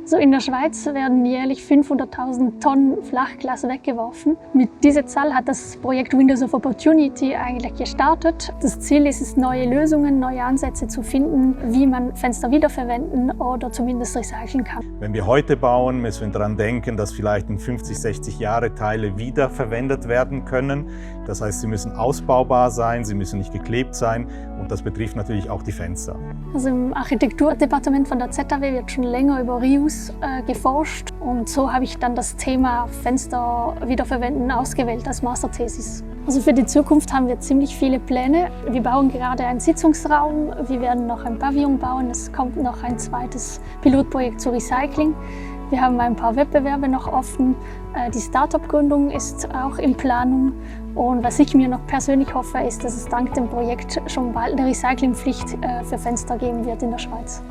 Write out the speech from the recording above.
So in der Schweiz werden jährlich 500.000 Tonnen Flachglas weggeworfen. Mit dieser Zahl hat das Projekt Windows of Opportunity eigentlich gestartet. Das Ziel ist es, neue Lösungen, neue Ansätze zu finden, wie man Fenster wiederverwenden oder zumindest recyceln kann. Wenn wir heute bauen, müssen wir daran denken, dass vielleicht in 50, 60 Jahre Teile wiederverwendet werden können. Das heißt, sie müssen ausbaubar sein, sie müssen nicht geklebt sein und das betrifft natürlich auch die Fenster. Also im Architekturdepartement von der ZHW wird schon länger über Reuse geforscht und so habe ich dann das Thema Fenster wiederverwenden ausgewählt als Masterthesis. Also für die Zukunft haben wir ziemlich viele Pläne. Wir bauen gerade einen Sitzungsraum, wir werden noch ein Pavillon bauen, es kommt noch ein zweites Pilotprojekt zu Recycling. Wir haben ein paar Wettbewerbe noch offen, die Start-up-Gründung ist auch in Planung und was ich mir noch persönlich hoffe, ist, dass es dank dem Projekt schon bald eine Recyclingpflicht für Fenster geben wird in der Schweiz.